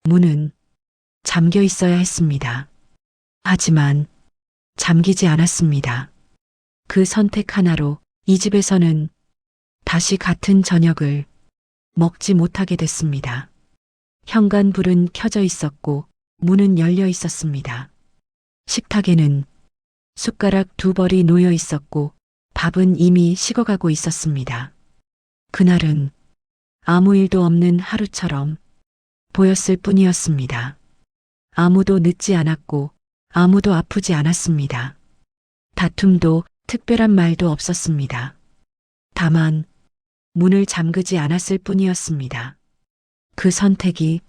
문은 잠겨 있어야 했습니다. 하지만 잠기지 않았습니다. 그 선택 하나로 이 집에서는 다시 같은 저녁을 먹지 못하게 됐습니다. 현관불은 켜져 있었고 문은 열려 있었습니다. 식탁에는 숟가락 2벌이 놓여 있었고 밥은 이미 식어가고 있었습니다. 그날은 아무 일도 없는 하루처럼 보였을 뿐이었습니다. 아무도 늦지 않았고 아무도 아프지 않았습니다. 다툼도 특별한 말도 없었습니다. 다만 문을 잠그지 않았을 뿐이었습니다. 그 선택이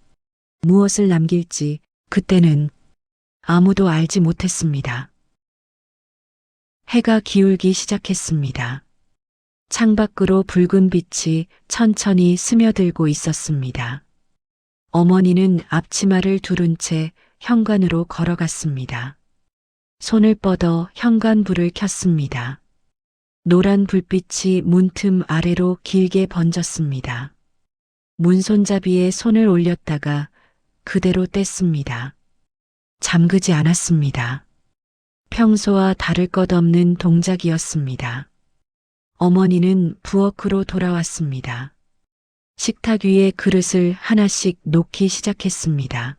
무엇을 남길지 그때는 아무도 알지 못했습니다. 해가 기울기 시작했습니다. 창밖으로 붉은 빛이 천천히 스며들고 있었습니다. 어머니는 앞치마를 두른 채 현관으로 걸어갔습니다. 손을 뻗어 현관불을 켰습니다. 노란 불빛이 문틈 아래로 길게 번졌습니다. 문손잡이에 손을 올렸다가 그대로 뗐습니다. 잠그지 않았습니다. 평소와 다를 것 없는 동작이었습니다. 어머니는 부엌으로 돌아왔습니다. 식탁 위에 그릇을 하나씩 놓기 시작했습니다.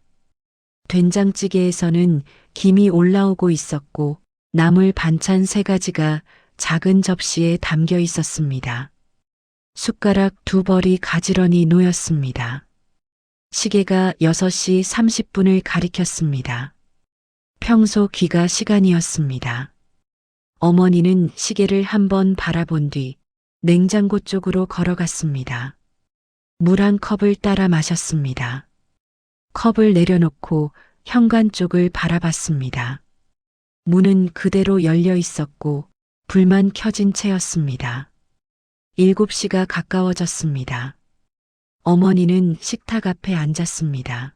된장찌개에서는 김이 올라오고 있었고 나물 반찬 3가지가 작은 접시에 담겨 있었습니다. 숟가락 2벌이 가지런히 놓였습니다. 시계가 6시 30분을 가리켰습니다. 평소 귀가 시간이었습니다. 어머니는 시계를 한번 바라본 뒤 냉장고 쪽으로 걸어갔습니다. 물 한 컵을 따라 마셨습니다. 컵을 내려놓고 현관 쪽을 바라봤습니다. 문은 그대로 열려 있었고 불만 켜진 채였습니다. 7시가 가까워졌습니다. 어머니는 식탁 앞에 앉았습니다.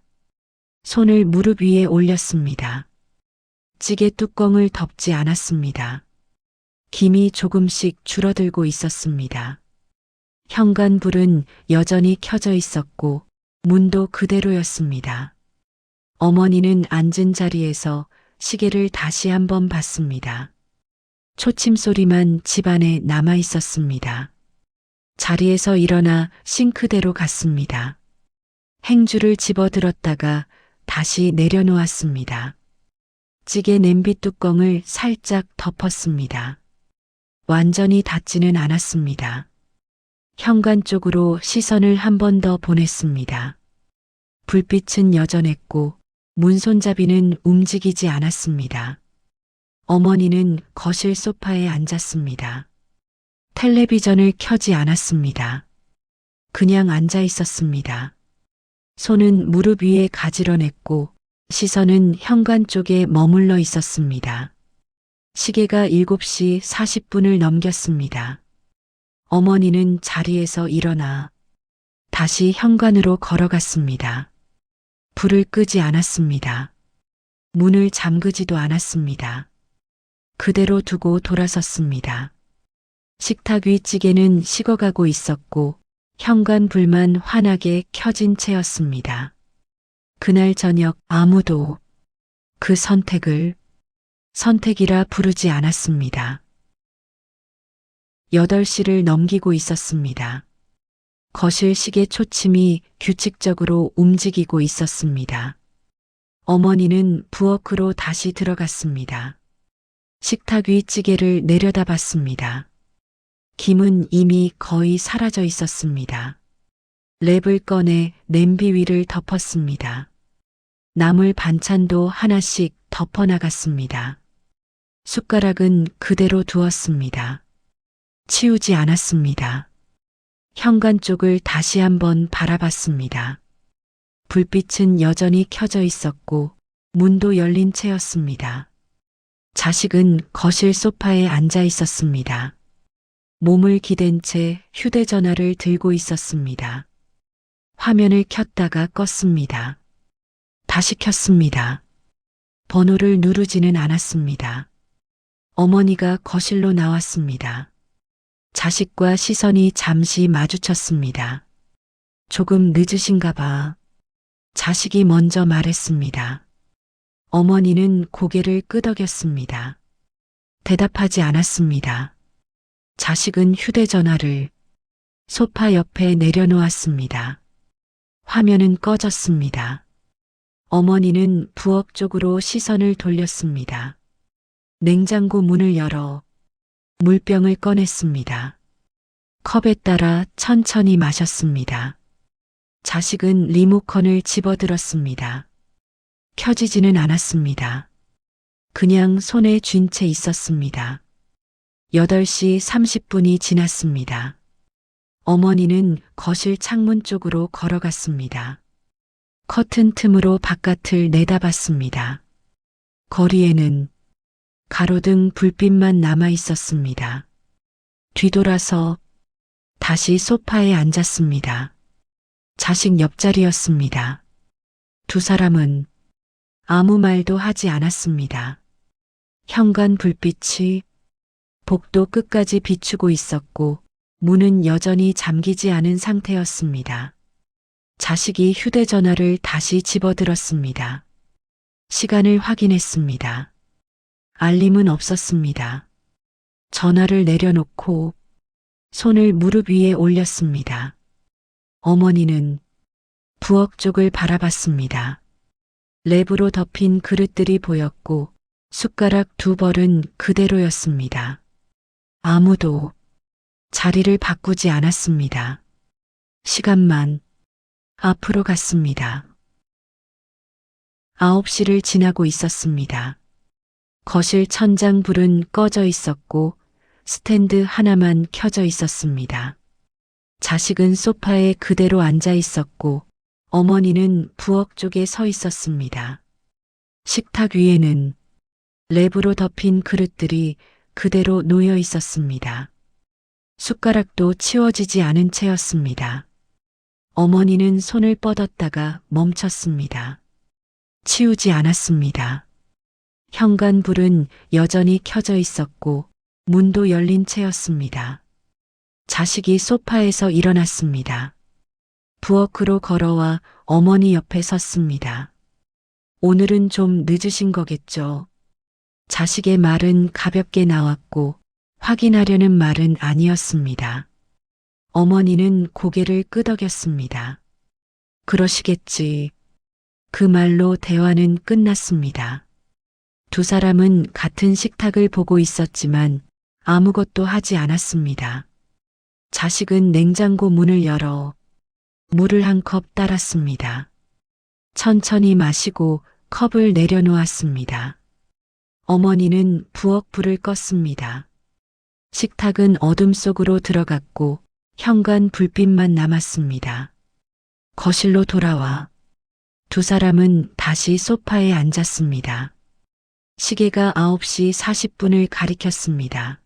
손을 무릎 위에 올렸습니다. 찌개 뚜껑을 덮지 않았습니다. 김이 조금씩 줄어들고 있었습니다. 현관불은 여전히 켜져 있었고 문도 그대로였습니다. 어머니는 앉은 자리에서 시계를 다시 한번 봤습니다. 초침 소리만 집안에 남아 있었습니다. 자리에서 일어나 싱크대로 갔습니다. 행주를 집어들었다가 다시 내려놓았습니다. 찌개 냄비 뚜껑을 살짝 덮었습니다. 완전히 닫지는 않았습니다. 현관 쪽으로 시선을 한 번 더 보냈습니다. 불빛은 여전했고 문손잡이는 움직이지 않았습니다. 어머니는 거실 소파에 앉았습니다. 텔레비전을 켜지 않았습니다. 그냥 앉아 있었습니다. 손은 무릎 위에 가지런했고 시선은 현관 쪽에 머물러 있었습니다. 시계가 7시 40분을 넘겼습니다. 어머니는 자리에서 일어나 다시 현관으로 걸어갔습니다. 불을 끄지 않았습니다. 문을 잠그지도 않았습니다. 그대로 두고 돌아섰습니다. 식탁 위 찌개는 식어가고 있었고 현관 불만 환하게 켜진 채였습니다. 그날 저녁 아무도 그 선택이라 부르지 않았습니다. 8시를 넘기고 있었습니다. 거실 시계 초침이 규칙적으로 움직이고 있었습니다. 어머니는 부엌으로 다시 들어갔습니다. 식탁 위 찌개를 내려다봤습니다. 김은 이미 거의 사라져 있었습니다. 랩을 꺼내 냄비 위를 덮었습니다. 나물 반찬도 하나씩 덮어나갔습니다. 숟가락은 그대로 두었습니다. 치우지 않았습니다. 현관 쪽을 다시 한번 바라봤습니다. 불빛은 여전히 켜져 있었고 문도 열린 채였습니다. 자식은 거실 소파에 앉아 있었습니다. 몸을 기댄 채 휴대전화를 들고 있었습니다. 화면을 켰다가 껐습니다. 다시 켰습니다. 번호를 누르지는 않았습니다. 어머니가 거실로 나왔습니다. 자식과 시선이 잠시 마주쳤습니다. 조금 늦으신가 봐. 자식이 먼저 말했습니다. 어머니는 고개를 끄덕였습니다. 대답하지 않았습니다. 자식은 휴대전화를 소파 옆에 내려놓았습니다. 화면은 꺼졌습니다. 어머니는 부엌 쪽으로 시선을 돌렸습니다. 냉장고 문을 열어 물병을 꺼냈습니다. 컵에 따라 천천히 마셨습니다. 자식은 리모컨을 집어들었습니다. 켜지지는 않았습니다. 그냥 손에 쥔 채 있었습니다. 8시 30분이 지났습니다. 어머니는 거실 창문 쪽으로 걸어갔습니다. 커튼 틈으로 바깥을 내다봤습니다. 거리에는 가로등 불빛만 남아 있었습니다. 뒤돌아서 다시 소파에 앉았습니다. 자식 옆자리였습니다. 두 사람은 아무 말도 하지 않았습니다. 현관 불빛이 복도 끝까지 비추고 있었고 문은 여전히 잠기지 않은 상태였습니다. 자식이 휴대전화를 다시 집어들었습니다. 시간을 확인했습니다. 알림은 없었습니다. 전화를 내려놓고 손을 무릎 위에 올렸습니다. 어머니는 부엌 쪽을 바라봤습니다. 랩으로 덮인 그릇들이 보였고 숟가락 2벌은 그대로였습니다. 아무도 자리를 바꾸지 않았습니다. 시간만 앞으로 갔습니다. 9시를 지나고 있었습니다. 거실 천장 불은 꺼져 있었고 스탠드 하나만 켜져 있었습니다. 자식은 소파에 그대로 앉아 있었고 어머니는 부엌 쪽에 서 있었습니다. 식탁 위에는 랩으로 덮인 그릇들이 그대로 놓여 있었습니다. 숟가락도 치워지지 않은 채였습니다. 어머니는 손을 뻗었다가 멈췄습니다. 치우지 않았습니다. 현관불은 여전히 켜져 있었고 문도 열린 채였습니다. 자식이 소파에서 일어났습니다. 부엌으로 걸어와 어머니 옆에 섰습니다. 오늘은 좀 늦으신 거겠죠? 자식의 말은 가볍게 나왔고 확인하려는 말은 아니었습니다. 어머니는 고개를 끄덕였습니다. 그러시겠지. 그 말로 대화는 끝났습니다. 두 사람은 같은 식탁을 보고 있었지만 아무것도 하지 않았습니다. 자식은 냉장고 문을 열어 물을 한 컵 따랐습니다. 천천히 마시고 컵을 내려놓았습니다. 어머니는 부엌 불을 껐습니다. 식탁은 어둠 속으로 들어갔고 현관 불빛만 남았습니다. 거실로 돌아와 두 사람은 다시 소파에 앉았습니다. 시계가 9시 40분을 가리켰습니다.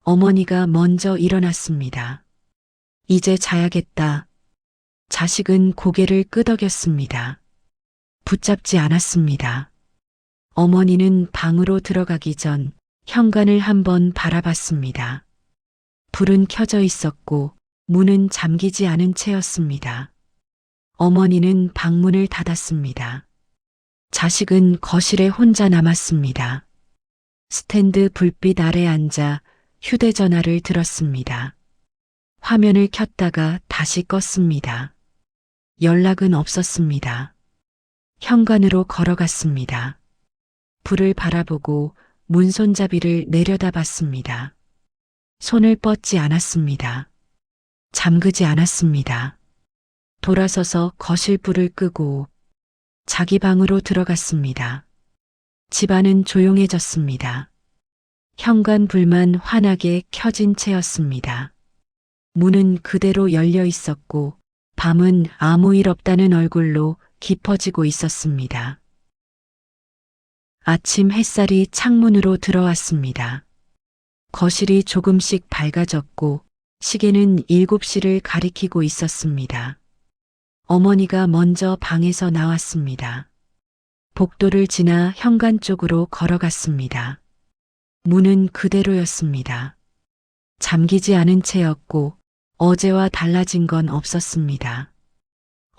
어머니가 먼저 일어났습니다. 이제 자야겠다. 자식은 고개를 끄덕였습니다. 붙잡지 않았습니다. 어머니는 방으로 들어가기 전 현관을 한번 바라봤습니다. 불은 켜져 있었고 문은 잠기지 않은 채였습니다. 어머니는 방문을 닫았습니다. 자식은 거실에 혼자 남았습니다. 스탠드 불빛 아래 앉아 휴대전화를 들었습니다. 화면을 켰다가 다시 껐습니다. 연락은 없었습니다. 현관으로 걸어갔습니다. 불을 바라보고 문손잡이를 내려다봤습니다. 손을 뻗지 않았습니다. 잠그지 않았습니다. 돌아서서 거실 불을 끄고 자기 방으로 들어갔습니다. 집안은 조용해졌습니다. 현관 불만 환하게 켜진 채였습니다. 문은 그대로 열려 있었고 밤은 아무 일 없다는 얼굴로 깊어지고 있었습니다. 아침 햇살이 창문으로 들어왔습니다. 거실이 조금씩 밝아졌고 시계는 7시를 가리키고 있었습니다. 어머니가 먼저 방에서 나왔습니다. 복도를 지나 현관 쪽으로 걸어갔습니다. 문은 그대로였습니다. 잠기지 않은 채였고 어제와 달라진 건 없었습니다.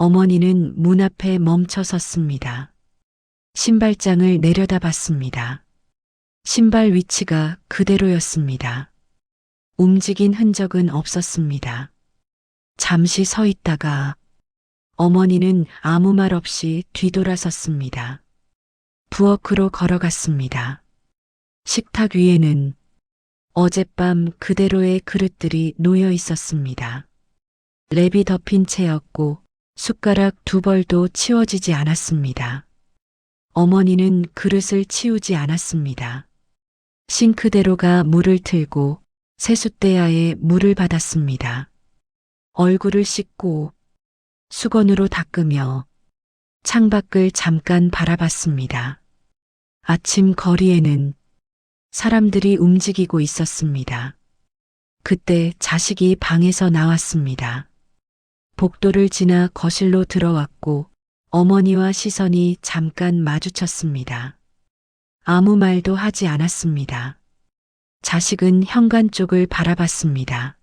어머니는 문 앞에 멈춰 섰습니다. 신발장을 내려다봤습니다. 신발 위치가 그대로였습니다. 움직인 흔적은 없었습니다. 잠시 서 있다가 어머니는 아무 말 없이 뒤돌아섰습니다. 부엌으로 걸어갔습니다. 식탁 위에는 어젯밤 그대로의 그릇들이 놓여 있었습니다. 랩이 덮인 채였고 숟가락 두 벌도 치워지지 않았습니다. 어머니는 그릇을 치우지 않았습니다. 싱크대로 가 물을 틀고 세숫대야에 물을 받았습니다. 얼굴을 씻고 수건으로 닦으며 창밖을 잠깐 바라봤습니다. 아침 거리에는 사람들이 움직이고 있었습니다. 그때 자식이 방에서 나왔습니다. 복도를 지나 거실로 들어왔고 어머니와 시선이 잠깐 마주쳤습니다. 아무 말도 하지 않았습니다. 자식은 현관 쪽을 바라봤습니다.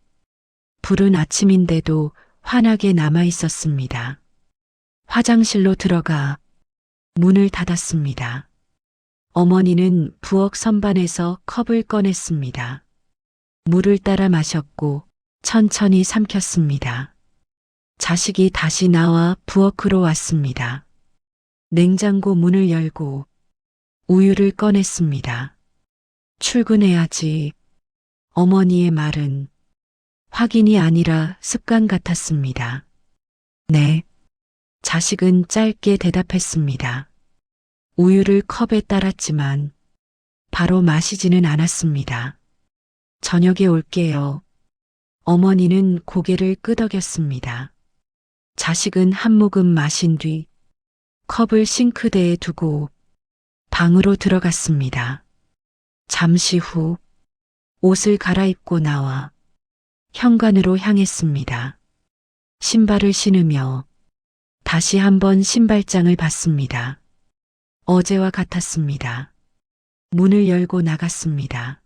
푸른 아침인데도 환하게 남아 있었습니다. 화장실로 들어가 문을 닫았습니다. 어머니는 부엌 선반에서 컵을 꺼냈습니다. 물을 따라 마셨고 천천히 삼켰습니다. 자식이 다시 나와 부엌으로 왔습니다. 냉장고 문을 열고 우유를 꺼냈습니다. 출근해야지. 어머니의 말은 확인이 아니라 습관 같았습니다. 네. 자식은 짧게 대답했습니다. 우유를 컵에 따랐지만 바로 마시지는 않았습니다. 저녁에 올게요. 어머니는 고개를 끄덕였습니다. 자식은 한 모금 마신 뒤 컵을 싱크대에 두고 방으로 들어갔습니다. 잠시 후 옷을 갈아입고 나와 현관으로 향했습니다. 신발을 신으며 다시 한번 신발장을 봤습니다. 어제와 같았습니다. 문을 열고 나갔습니다.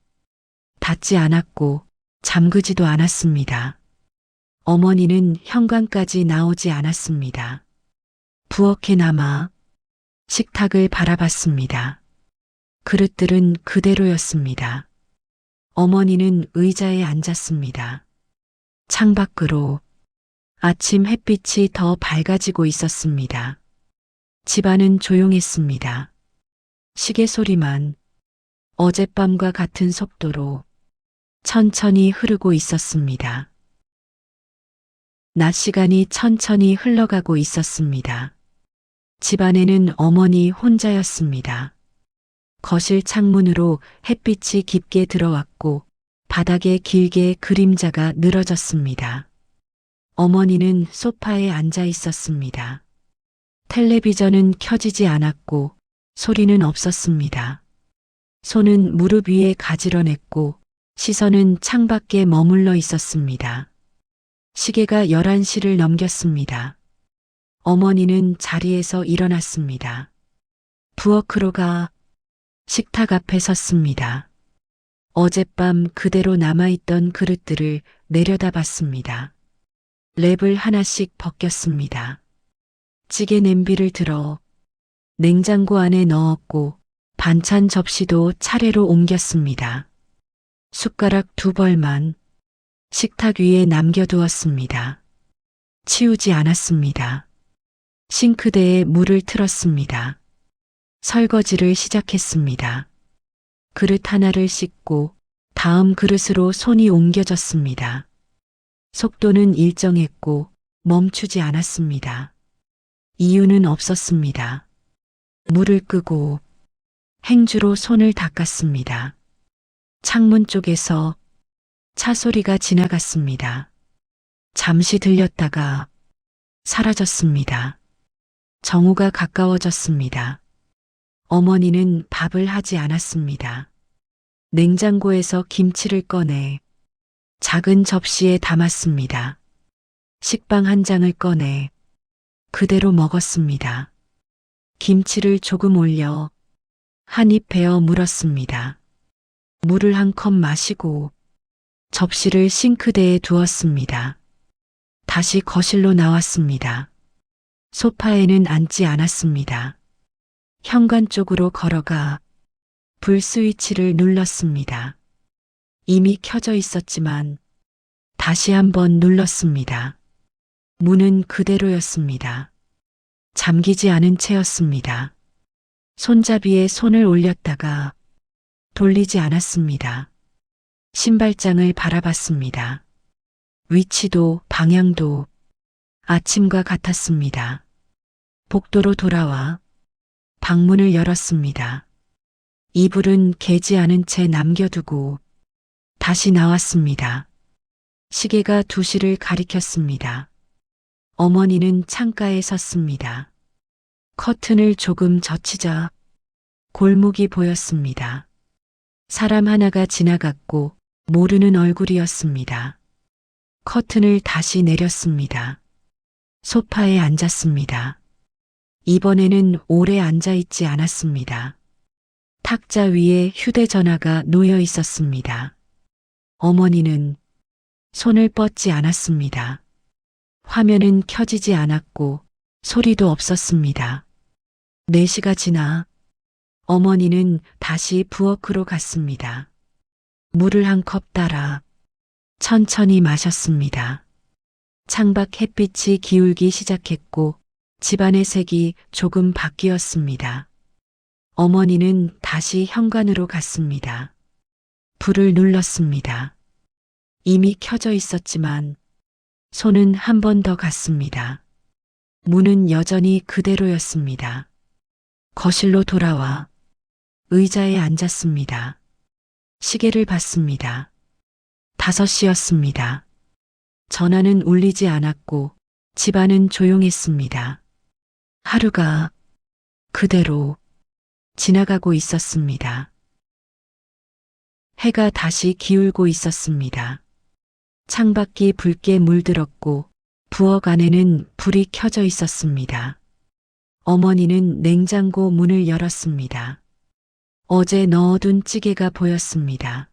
닫지 않았고 잠그지도 않았습니다. 어머니는 현관까지 나오지 않았습니다. 부엌에 남아 식탁을 바라봤습니다. 그릇들은 그대로였습니다. 어머니는 의자에 앉았습니다. 창밖으로 아침 햇빛이 더 밝아지고 있었습니다. 집안은 조용했습니다. 시계 소리만 어젯밤과 같은 속도로 천천히 흐르고 있었습니다. 낮 시간이 천천히 흘러가고 있었습니다. 집안에는 어머니 혼자였습니다. 거실 창문으로 햇빛이 깊게 들어왔고 바닥에 길게 그림자가 늘어졌습니다. 어머니는 소파에 앉아 있었습니다. 텔레비전은 켜지지 않았고 소리는 없었습니다. 손은 무릎 위에 가지런했고 시선은 창밖에 머물러 있었습니다. 시계가 11시를 넘겼습니다. 어머니는 자리에서 일어났습니다. 부엌으로 가 식탁 앞에 섰습니다. 어젯밤 그대로 남아있던 그릇들을 내려다봤습니다. 랩을 하나씩 벗겼습니다. 찌개 냄비를 들어 냉장고 안에 넣었고 반찬 접시도 차례로 옮겼습니다. 숟가락 두 벌만 식탁 위에 남겨두었습니다. 치우지 않았습니다. 싱크대에 물을 틀었습니다. 설거지를 시작했습니다. 그릇 하나를 씻고 다음 그릇으로 손이 옮겨졌습니다. 속도는 일정했고 멈추지 않았습니다. 이유는 없었습니다. 물을 끄고 행주로 손을 닦았습니다. 창문 쪽에서 차 소리가 지나갔습니다. 잠시 들렸다가 사라졌습니다. 정우가 가까워졌습니다. 어머니는 밥을 하지 않았습니다. 냉장고에서 김치를 꺼내 작은 접시에 담았습니다. 식빵 한 장을 꺼내 그대로 먹었습니다. 김치를 조금 올려 한 입 베어 물었습니다. 물을 한 컵 마시고 접시를 싱크대에 두었습니다. 다시 거실로 나왔습니다. 소파에는 앉지 않았습니다. 현관 쪽으로 걸어가 불 스위치를 눌렀습니다. 이미 켜져 있었지만 다시 한번 눌렀습니다. 문은 그대로였습니다. 잠기지 않은 채였습니다. 손잡이에 손을 올렸다가 돌리지 않았습니다. 신발장을 바라봤습니다. 위치도 방향도 아침과 같았습니다. 복도로 돌아와 방문을 열었습니다. 이불은 개지 않은 채 남겨두고 다시 나왔습니다. 시계가 2시를 가리켰습니다. 어머니는 창가에 섰습니다. 커튼을 조금 젖히자 골목이 보였습니다. 사람 하나가 지나갔고 모르는 얼굴이었습니다. 커튼을 다시 내렸습니다. 소파에 앉았습니다. 이번에는 오래 앉아 있지 않았습니다. 탁자 위에 휴대전화가 놓여 있었습니다. 어머니는 손을 뻗지 않았습니다. 화면은 켜지지 않았고 소리도 없었습니다. 4시가 지나 어머니는 다시 부엌으로 갔습니다. 물을 한 컵 따라 천천히 마셨습니다. 창밖 햇빛이 기울기 시작했고 집안의 색이 조금 바뀌었습니다. 어머니는 다시 현관으로 갔습니다. 불을 눌렀습니다. 이미 켜져 있었지만 손은 한 번 더 갔습니다. 문은 여전히 그대로였습니다. 거실로 돌아와 의자에 앉았습니다. 시계를 봤습니다. 5시였습니다. 전화는 울리지 않았고 집안은 조용했습니다. 하루가 그대로 지나가고 있었습니다. 해가 다시 기울고 있었습니다. 창밖이 붉게 물들었고 부엌 안에는 불이 켜져 있었습니다. 어머니는 냉장고 문을 열었습니다. 어제 넣어둔 찌개가 보였습니다.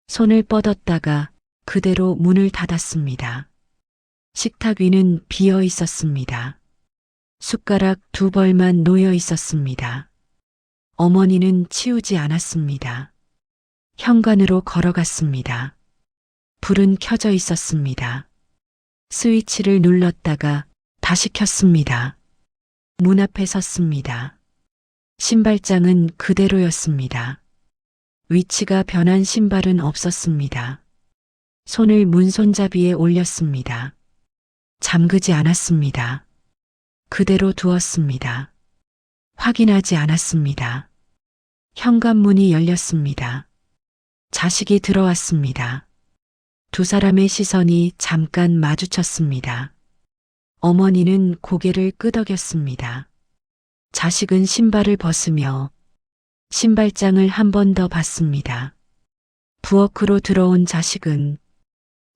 손을 뻗었다가 그대로 문을 닫았습니다. 식탁 위는 비어 있었습니다. 숟가락 2벌만 놓여 있었습니다. 어머니는 치우지 않았습니다. 현관으로 걸어갔습니다. 불은 켜져 있었습니다. 스위치를 눌렀다가 다시 켰습니다. 문 앞에 섰습니다. 신발장은 그대로였습니다. 위치가 변한 신발은 없었습니다. 손을 문 손잡이에 올렸습니다. 잠그지 않았습니다. 그대로 두었습니다. 확인하지 않았습니다. 현관문이 열렸습니다. 자식이 들어왔습니다. 2 사람의 시선이 잠깐 마주쳤습니다. 어머니는 고개를 끄덕였습니다. 자식은 신발을 벗으며 신발장을 한 번 더 봤습니다. 부엌으로 들어온 자식은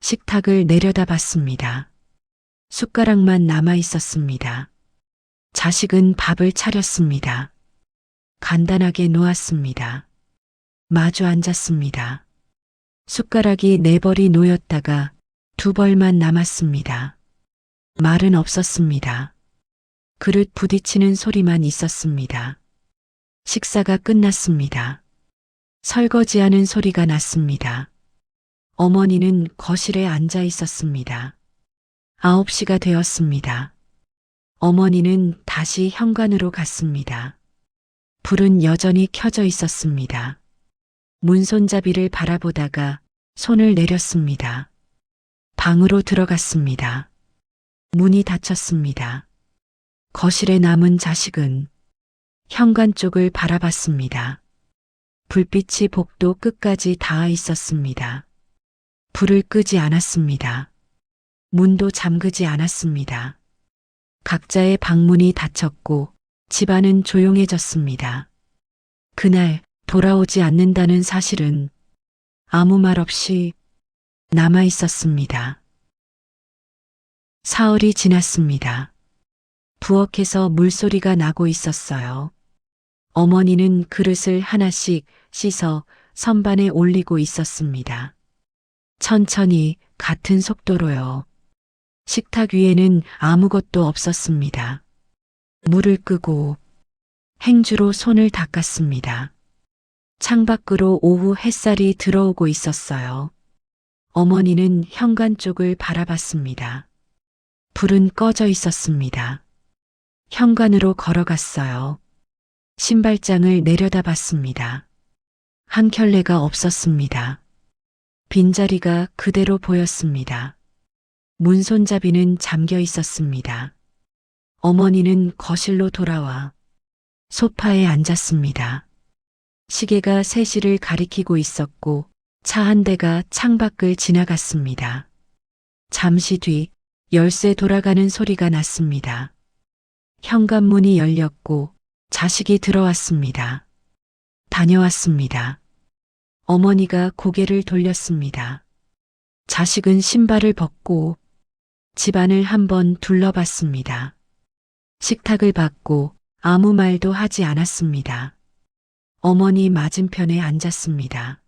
식탁을 내려다봤습니다. 숟가락만 남아 있었습니다. 자식은 밥을 차렸습니다. 간단하게 놓았습니다. 마주 앉았습니다. 숟가락이 4벌이 놓였다가 2벌만 남았습니다. 말은 없었습니다. 그릇 부딪히는 소리만 있었습니다. 식사가 끝났습니다. 설거지하는 소리가 났습니다. 어머니는 거실에 앉아 있었습니다. 9시가 되었습니다. 어머니는 다시 현관으로 갔습니다. 불은 여전히 켜져 있었습니다. 문손잡이를 바라보다가 손을 내렸습니다. 방으로 들어갔습니다. 문이 닫혔습니다. 거실에 남은 자식은 현관 쪽을 바라봤습니다. 불빛이 복도 끝까지 닿아 있었습니다. 불을 끄지 않았습니다. 문도 잠그지 않았습니다. 각자의 방문이 닫혔고 집안은 조용해졌습니다. 그날 돌아오지 않는다는 사실은 아무 말 없이 남아 있었습니다. 사흘이 지났습니다. 부엌에서 물소리가 나고 있었어요. 어머니는 그릇을 하나씩 씻어 선반에 올리고 있었습니다. 천천히 같은 속도로요. 식탁 위에는 아무것도 없었습니다. 물을 끄고 행주로 손을 닦았습니다. 창밖으로 오후 햇살이 들어오고 있었어요. 어머니는 현관 쪽을 바라봤습니다. 불은 꺼져 있었습니다. 현관으로 걸어갔어요. 신발장을 내려다봤습니다. 한 켤레가 없었습니다. 빈자리가 그대로 보였습니다. 문손잡이는 잠겨 있었습니다. 어머니는 거실로 돌아와 소파에 앉았습니다. 시계가 3시를 가리키고 있었고 차 한 대가 창밖을 지나갔습니다. 잠시 뒤 열쇠 돌아가는 소리가 났습니다. 현관문이 열렸고 자식이 들어왔습니다. 다녀왔습니다. 어머니가 고개를 돌렸습니다. 자식은 신발을 벗고 집안을 한번 둘러봤습니다. 식탁을 받고 아무 말도 하지 않았습니다. 어머니 맞은편에 앉았습니다.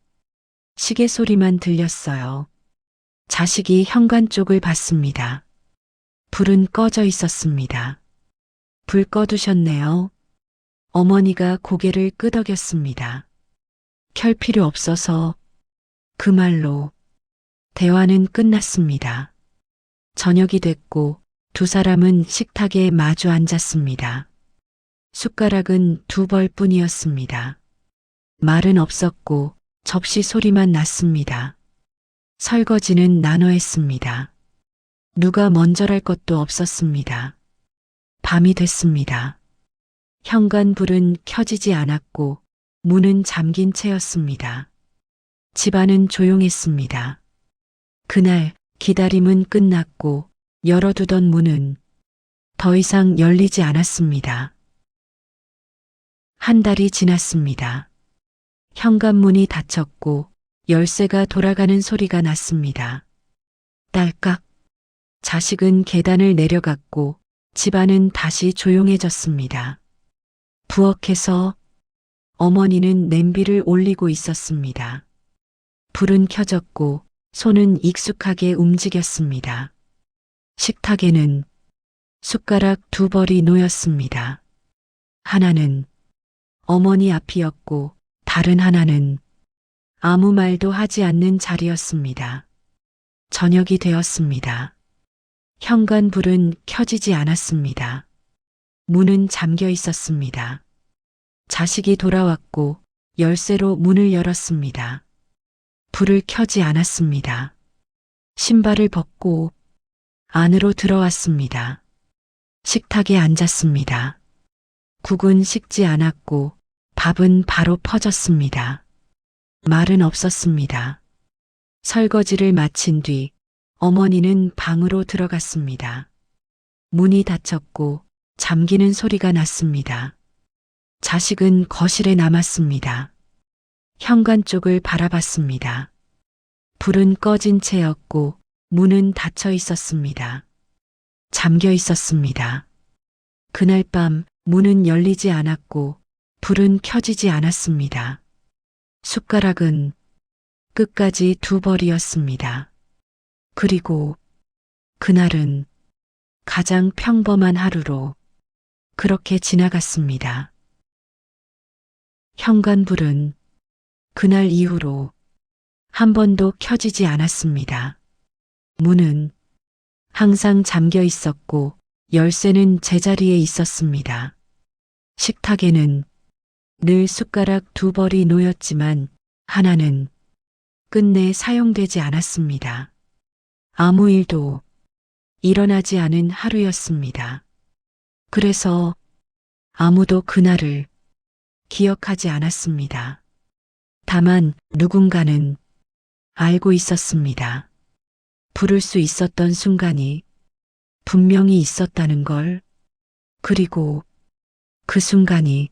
시계 소리만 들렸어요. 자식이 현관 쪽을 봤습니다. 불은 꺼져 있었습니다. 불 꺼두셨네요. 어머니가 고개를 끄덕였습니다. 켤 필요 없어서. 그 말로 대화는 끝났습니다. 저녁이 됐고 두 사람은 식탁에 마주 앉았습니다. 숟가락은 2벌뿐이었습니다. 말은 없었고 접시 소리만 났습니다. 설거지는 나눠 했습니다. 누가 먼저랄 것도 없었습니다. 밤이 됐습니다. 현관 불은 켜지지 않았고 문은 잠긴 채였습니다. 집안은 조용했습니다. 그날 기다림은 끝났고 열어두던 문은 더 이상 열리지 않았습니다. 한 달이 지났습니다. 현관문이 닫혔고 열쇠가 돌아가는 소리가 났습니다. 딸깍. 자식은 계단을 내려갔고 집안은 다시 조용해졌습니다. 부엌에서 어머니는 냄비를 올리고 있었습니다. 불은 켜졌고 손은 익숙하게 움직였습니다. 식탁에는 숟가락 2벌이 놓였습니다. 하나는 어머니 앞이었고 다른 하나는 아무 말도 하지 않는 자리였습니다. 저녁이 되었습니다. 현관 불은 켜지지 않았습니다. 문은 잠겨 있었습니다. 자식이 돌아왔고 열쇠로 문을 열었습니다. 불을 켜지 않았습니다. 신발을 벗고 안으로 들어왔습니다. 식탁에 앉았습니다. 국은 식지 않았고 밥은 바로 퍼졌습니다. 말은 없었습니다. 설거지를 마친 뒤 어머니는 방으로 들어갔습니다. 문이 닫혔고 잠기는 소리가 났습니다. 자식은 거실에 남았습니다. 현관 쪽을 바라봤습니다. 불은 꺼진 채였고 문은 닫혀 있었습니다. 잠겨 있었습니다. 그날 밤 문은 열리지 않았고 불은 켜지지 않았습니다. 숟가락은 끝까지 2벌이었습니다. 그리고 그날은 가장 평범한 하루로 그렇게 지나갔습니다. 현관불은 그날 이후로 한 번도 켜지지 않았습니다. 문은 항상 잠겨 있었고 열쇠는 제자리에 있었습니다. 식탁에는 늘 숟가락 2벌이 놓였지만 하나는 끝내 사용되지 않았습니다. 아무 일도 일어나지 않은 하루였습니다. 그래서 아무도 그날을 기억하지 않았습니다. 다만 누군가는 알고 있었습니다. 부를 수 있었던 순간이 분명히 있었다는 걸. 그리고 그 순간이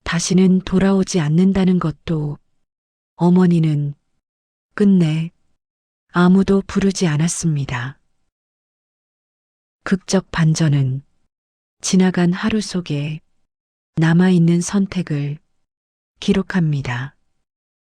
다시는 돌아오지 않는다는 것도. 어머니는 끝내 아무도 부르지 않았습니다. 극적 반전은 지나간 하루 속에 남아있는 선택을 기록합니다.